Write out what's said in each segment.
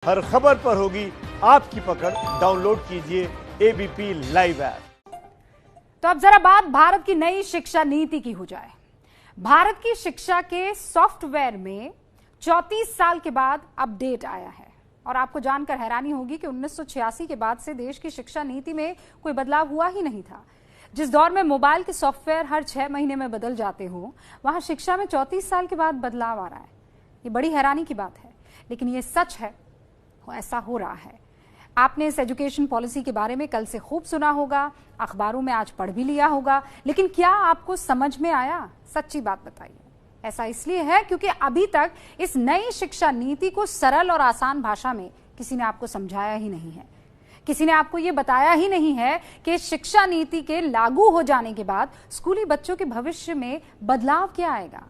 हर खबर पर होगी आपकी पकड़। डाउनलोड कीजिए एबीपी लाइव ऐप। तो अब जरा बात भारत की नई शिक्षा नीति की हो जाए। भारत की शिक्षा के सॉफ्टवेयर में 34 साल के बाद अपडेट आया है और आपको जानकर हैरानी होगी कि 1986 के बाद से देश की शिक्षा नीति में कोई बदलाव हुआ ही नहीं था। जिस दौर में मोबाइल के सॉफ्टवेयर हर 6 महीने में बदल जाते हो, वहां शिक्षा में 34 साल के बाद बदलाव आ रहा है। ये बड़ी हैरानी की बात है, लेकिन ये सच है, ऐसा हो रहा है। आपने इस एजुकेशन पॉलिसी के बारे में कल से खूब सुना होगा, अखबारों में आज पढ़ भी लिया होगा, लेकिन क्या आपको समझ में आया? सच्ची बात बताइए। ऐसा इसलिए है क्योंकि अभी तक इस नई शिक्षा नीति को सरल और आसान भाषा में किसी ने आपको समझाया ही नहीं है। किसी ने आपको यह बताया ही नहीं है कि शिक्षा नीति के लागू हो जाने के बाद स्कूली बच्चों के भविष्य में बदलाव क्या आएगा।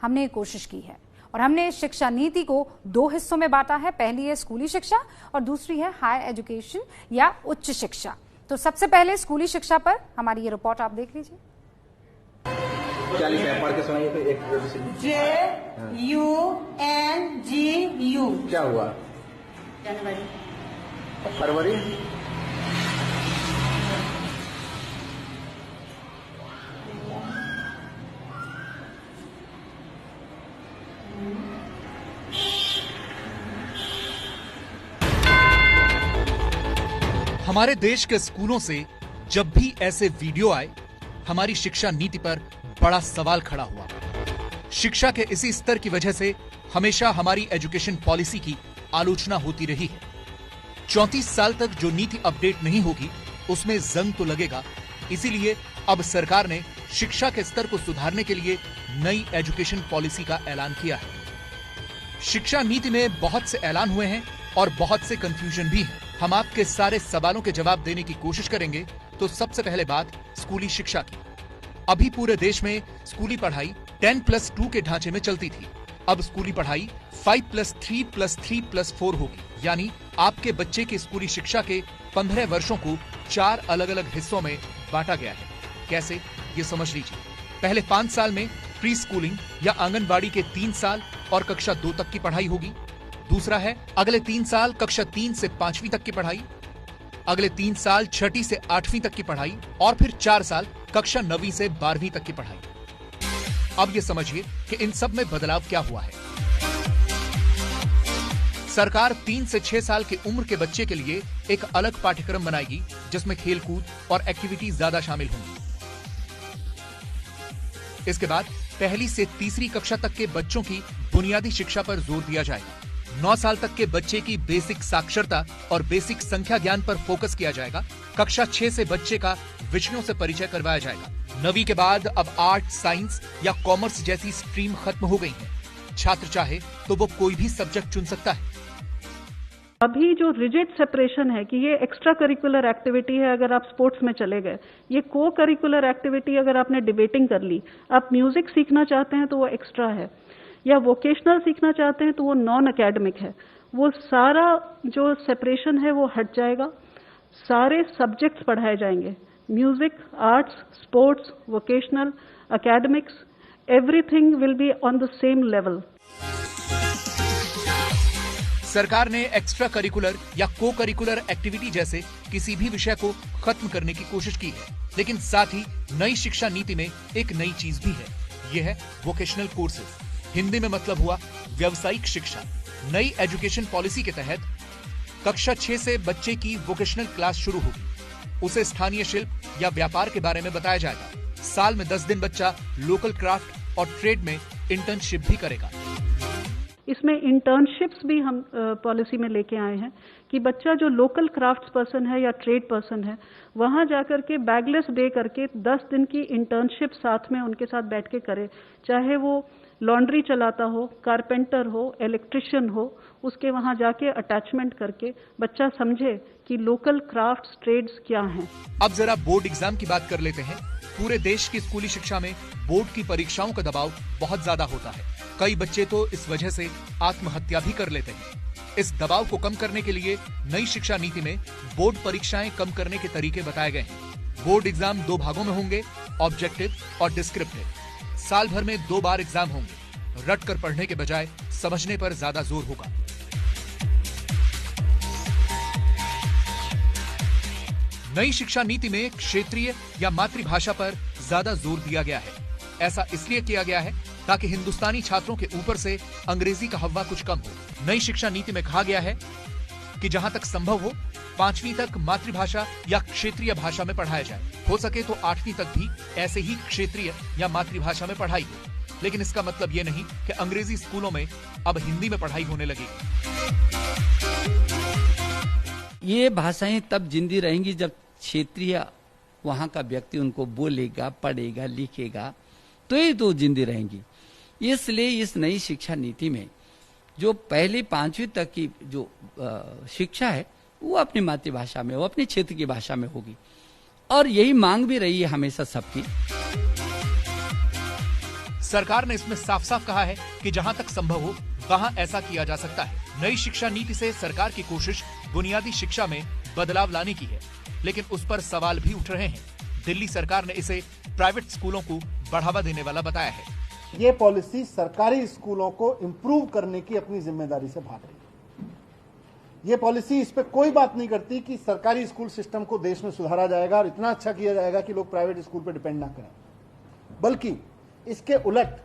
हमने ये कोशिश की है और हमने शिक्षा नीति को 2 हिस्सों में बांटा है। पहली है स्कूली शिक्षा और दूसरी है हायर एजुकेशन या उच्च शिक्षा। तो सबसे पहले स्कूली शिक्षा पर हमारी ये रिपोर्ट आप देख लीजिए। क्या लिखा है? पढ़ के सुनाइए तो एक JUNGU। क्या हुआ? फरवरी। हमारे देश के स्कूलों से जब भी ऐसे वीडियो आए, हमारी शिक्षा नीति पर बड़ा सवाल खड़ा हुआ। शिक्षा के इसी स्तर की वजह से हमेशा हमारी एजुकेशन पॉलिसी की आलोचना होती रही है। 34 साल तक जो नीति अपडेट नहीं होगी, उसमें जंग तो लगेगा। इसीलिए अब सरकार ने शिक्षा के स्तर को सुधारने के लिए नई एजुकेशन पॉलिसी का ऐलान किया है। शिक्षा नीति में बहुत से ऐलान हुए हैं और बहुत से कंफ्यूजन भी है। हम आपके सारे सवालों के जवाब देने की कोशिश करेंगे। तो सबसे पहले बात स्कूली शिक्षा की। अभी पूरे देश में स्कूली पढ़ाई 10+2 के ढांचे में चलती थी। अब स्कूली पढ़ाई 5+3+3+4 होगी, यानी आपके बच्चे की स्कूली शिक्षा के 15 वर्षों को 4 अलग अलग हिस्सों में बांटा गया है। कैसे, ये समझ लीजिए। पहले 5 साल में प्री स्कूलिंग या आंगनबाड़ी के 3 साल और कक्षा 2 तक की पढ़ाई होगी। दूसरा है अगले 3 साल कक्षा 3 से 5वीं तक की पढ़ाई, अगले 3 साल 6ठी से 8वीं तक की पढ़ाई और फिर 4 साल कक्षा 9वीं से 12वीं तक की पढ़ाई। अब ये समझिए कि इन सब में बदलाव क्या हुआ है। सरकार 3 से 6 साल की उम्र के बच्चे के लिए एक अलग पाठ्यक्रम बनाएगी, जिसमें खेलकूद और एक्टिविटी ज्यादा शामिल होंगी। इसके बाद पहली से तीसरी कक्षा तक के बच्चों की बुनियादी शिक्षा पर जोर दिया जाएगा। 9 साल तक के बच्चे की बेसिक साक्षरता और बेसिक संख्या ज्ञान पर फोकस किया जाएगा। कक्षा 6 से बच्चे का विषयों से परिचय करवाया जाएगा। 9वीं के बाद अब आर्ट, साइंस या कॉमर्स जैसी स्ट्रीम खत्म हो गई है। छात्र चाहे तो वो कोई भी सब्जेक्ट चुन सकता है। अभी जो रिजिड सेपरेशन है कि ये एक्स्ट्रा करिकुलर एक्टिविटी है अगर आप स्पोर्ट्स में चले गए, ये को करिकुलर एक्टिविटी अगर आपने डिबेटिंग कर ली, आप म्यूजिक सीखना चाहते हैं तो वो एक्स्ट्रा है, या वोकेशनल सीखना चाहते हैं तो वो नॉन एकेडमिक है। वो सारा जो सेपरेशन है वो हट जाएगा। सारे सब्जेक्ट्स पढ़ाए जाएंगे, music, arts, sports, vocational, academics, everything will be on the same level. सरकार ने एक्स्ट्रा करिकुलर या को करिकुलर एक्टिविटी जैसे किसी भी विषय को खत्म करने की कोशिश की है, लेकिन साथ ही नई शिक्षा नीति में एक नई चीज भी है। यह है वोकेशनल कोर्सेज। हिंदी में मतलब हुआ व्यावसायिक शिक्षा। नई एजुकेशन पॉलिसी के तहत कक्षा 6 से बच्चे की वोकेशनल क्लास शुरू होगी। उसे स्थानीय शिल्प या व्यापार के बारे में बताया जाएगा। साल में 10 दिन बच्चा लोकल क्राफ्ट और ट्रेड में इंटर्नशिप भी करेगा। इसमें इंटर्नशिप्स भी हम पॉलिसी में लेके आए हैं कि बच्चा जो लोकल क्राफ्ट्स पर्सन है या ट्रेड पर्सन है, वहां जाकर के बैगलेस डे करके 10 दिन की इंटर्नशिप साथ में उनके साथ बैठ के करे। चाहे वो लॉन्ड्री चलाता हो, कारपेंटर हो, इलेक्ट्रिशियन हो, उसके वहां जाके अटैचमेंट करके बच्चा समझे कि लोकल क्राफ्ट्स, ट्रेड्स क्या हैं। अब जरा बोर्ड एग्जाम की बात कर लेते हैं। पूरे देश की स्कूली शिक्षा में बोर्ड की परीक्षाओं का दबाव बहुत ज्यादा होता है। कई बच्चे तो इस वजह से आत्महत्या भी कर लेते हैं। इस दबाव को कम करने के लिए नई शिक्षा नीति में बोर्ड परीक्षाएं कम करने के तरीके बताए गए हैं। बोर्ड एग्जाम 2 भागों में होंगे, ऑब्जेक्टिव और डिस्क्रिप्टिव। साल भर में 2 बार एग्जाम होंगे। रट कर पढ़ने के बजाय समझने पर ज्यादा जोर होगा। नई शिक्षा नीति में क्षेत्रीय या मातृभाषा पर ज्यादा जोर दिया गया है। ऐसा इसलिए किया गया है ताकि हिंदुस्तानी छात्रों के ऊपर से अंग्रेजी का हव्वा कुछ कम हो। नई शिक्षा नीति में कहा गया है कि जहां तक संभव हो 5वीं तक मातृभाषा या क्षेत्रीय भाषा में पढ़ाया जाए। हो सके तो 8वीं तक भी ऐसे ही क्षेत्रीय या मातृभाषा में पढ़ाई हो। लेकिन इसका मतलब ये नहीं कि अंग्रेजी स्कूलों में अब हिंदी में पढ़ाई होने लगेगी। ये भाषाएं तब जिंदी रहेंगी जब क्षेत्रीय वहां का व्यक्ति उनको बोलेगा, पढ़ेगा, लिखेगा, तो ही तो जिंदी रहेंगी। इसलिए इस नई शिक्षा नीति में जो पहली 5वीं तक की जो शिक्षा है वो अपनी मातृभाषा में, वो अपने क्षेत्र की भाषा में होगी, और यही मांग भी रही है हमेशा सबकी। सरकार ने इसमें साफ साफ कहा है कि जहां तक संभव हो वहां ऐसा किया जा सकता है। नई शिक्षा नीति से सरकार की कोशिश बुनियादी शिक्षा में बदलाव लाने की है, लेकिन उस पर सवाल भी उठ रहे हैं। दिल्ली सरकार ने इसे प्राइवेट स्कूलों को बढ़ावा देने वाला बताया है। ये पॉलिसी सरकारी स्कूलों को इम्प्रूव करने की अपनी जिम्मेदारी से भाग रही है। ये पॉलिसी इस पे कोई बात नहीं करती कि सरकारी स्कूल सिस्टम को देश में सुधारा जाएगा और इतना अच्छा किया जाएगा कि लोग प्राइवेट स्कूल पे डिपेंड ना करें, बल्कि इसके उलट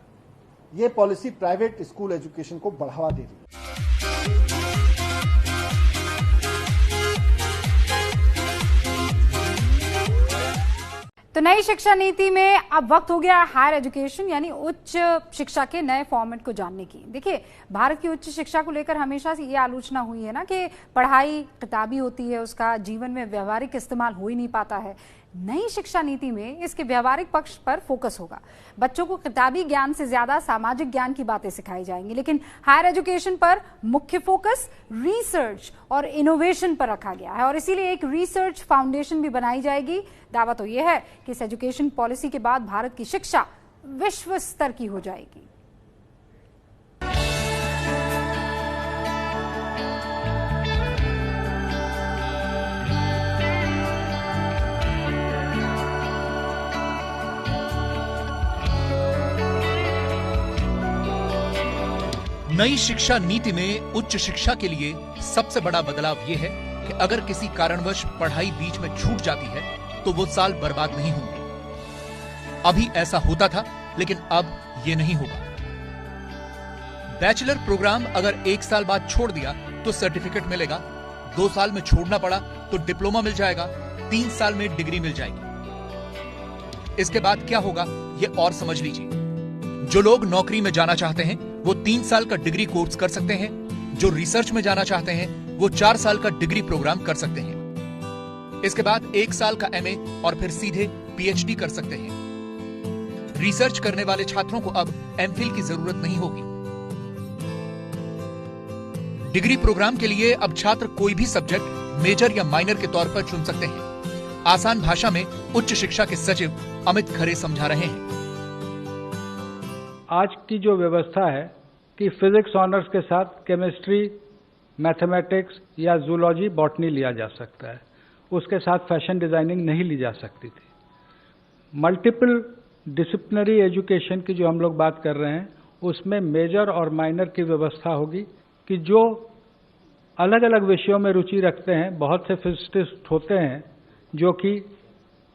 ये पॉलिसी प्राइवेट स्कूल एजुकेशन को बढ़ावा दे रही है। तो नई शिक्षा नीति में अब वक्त हो गया हायर एजुकेशन यानी उच्च शिक्षा के नए फॉर्मेट को जानने की। देखिए, भारत की उच्च शिक्षा को लेकर हमेशा से ये आलोचना हुई है ना कि पढ़ाई किताबी होती है, उसका जीवन में व्यवहारिक इस्तेमाल हो ही नहीं पाता है। नई शिक्षा नीति में इसके व्यवहारिक पक्ष पर फोकस होगा। बच्चों को किताबी ज्ञान से ज्यादा सामाजिक ज्ञान की बातें सिखाई जाएंगी, लेकिन हायर एजुकेशन पर मुख्य फोकस रिसर्च और इनोवेशन पर रखा गया है और इसीलिए एक रिसर्च फाउंडेशन भी बनाई जाएगी। दावा तो यह है कि इस एजुकेशन पॉलिसी के बाद भारत की शिक्षा विश्व स्तर की हो जाएगी। नई शिक्षा नीति में उच्च शिक्षा के लिए सबसे बड़ा बदलाव यह है कि अगर किसी कारणवश पढ़ाई बीच में छूट जाती है तो वो साल बर्बाद नहीं होंगे। अभी ऐसा होता था, लेकिन अब ये नहीं होगा। बैचलर प्रोग्राम अगर 1 साल बाद छोड़ दिया तो सर्टिफिकेट मिलेगा, 2 साल में छोड़ना पड़ा तो डिप्लोमा मिल जाएगा, 3 साल में डिग्री मिल जाएगी। इसके बाद क्या होगा ये और समझ लीजिए। जो लोग नौकरी में जाना चाहते हैं वो 3 साल का डिग्री कोर्स कर सकते हैं। जो रिसर्च में जाना चाहते हैं वो 4 साल का डिग्री प्रोग्राम कर सकते हैं। इसके बाद 1 साल का एमए और फिर सीधे पीएचडी कर सकते हैं। रिसर्च करने वाले छात्रों को अब एमफिल की जरूरत नहीं होगी। डिग्री प्रोग्राम के लिए अब छात्र कोई भी सब्जेक्ट मेजर या माइनर के तौर पर चुन सकते हैं। आसान भाषा में उच्च शिक्षा के सचिव अमित खरे समझा रहे हैं। आज की जो व्यवस्था है कि फिजिक्स ऑनर्स के साथ केमिस्ट्री, मैथमेटिक्स या जूलॉजी, बॉटनी लिया जा सकता है, उसके साथ फैशन डिजाइनिंग नहीं ली जा सकती थी। मल्टीपल डिसिप्लिनरी एजुकेशन की जो हम लोग बात कर रहे हैं उसमें मेजर और माइनर की व्यवस्था होगी कि जो अलग अलग विषयों में रुचि रखते हैं, बहुत से फिजिसिस्ट होते हैं जो कि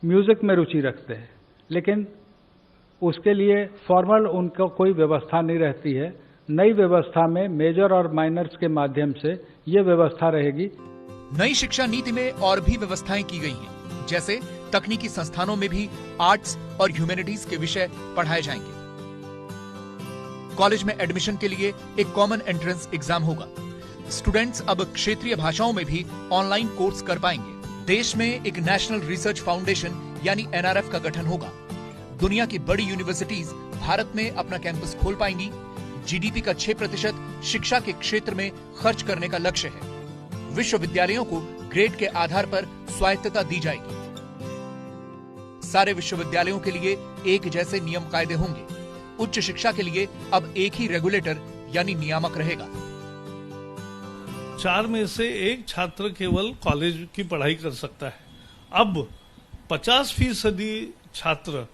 म्यूजिक में रुचि रखते हैं, लेकिन उसके लिए फॉर्मल उनको कोई व्यवस्था नहीं रहती है। नई व्यवस्था में मेजर और माइनर्स के माध्यम से ये व्यवस्था रहेगी। नई शिक्षा नीति में और भी व्यवस्थाएं की गई हैं, जैसे तकनीकी संस्थानों में भी आर्ट्स और ह्यूमैनिटीज के विषय पढ़ाए जाएंगे। कॉलेज में एडमिशन के लिए एक कॉमन एंट्रेंस एग्जाम होगा। स्टूडेंट्स अब क्षेत्रीय भाषाओं में भी ऑनलाइन कोर्स कर पाएंगे। देश में एक नेशनल रिसर्च फाउंडेशन यानी एनआरएफ का गठन होगा। दुनिया की बड़ी यूनिवर्सिटीज भारत में अपना कैंपस खोल पाएंगी। जीडीपी का 6% शिक्षा के क्षेत्र में खर्च करने का लक्ष्य है। विश्वविद्यालयों को ग्रेड के आधार पर स्वायत्तता दी जाएगी। सारे विश्वविद्यालयों के लिए एक जैसे नियम कायदे होंगे। उच्च शिक्षा के लिए अब एक ही रेगुलेटर यानी नियामक रहेगा। 4 में से 1 छात्र केवल कॉलेज की पढ़ाई कर सकता है। अब 50% छात्र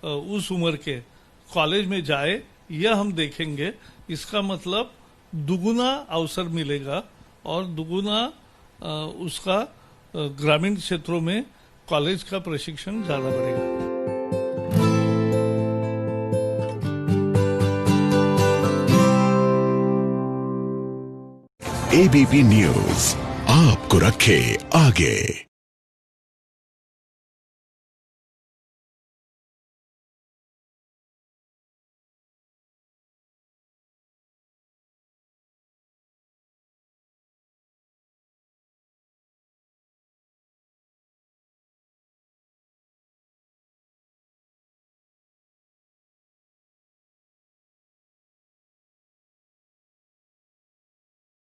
उस उम्र के कॉलेज में जाए, यह हम देखेंगे। इसका मतलब दुगुना अवसर मिलेगा और दुगुना उसका ग्रामीण क्षेत्रों में कॉलेज का प्रशिक्षण ज्यादा बढ़ेगा। एबीपी न्यूज आपको रखे आगे।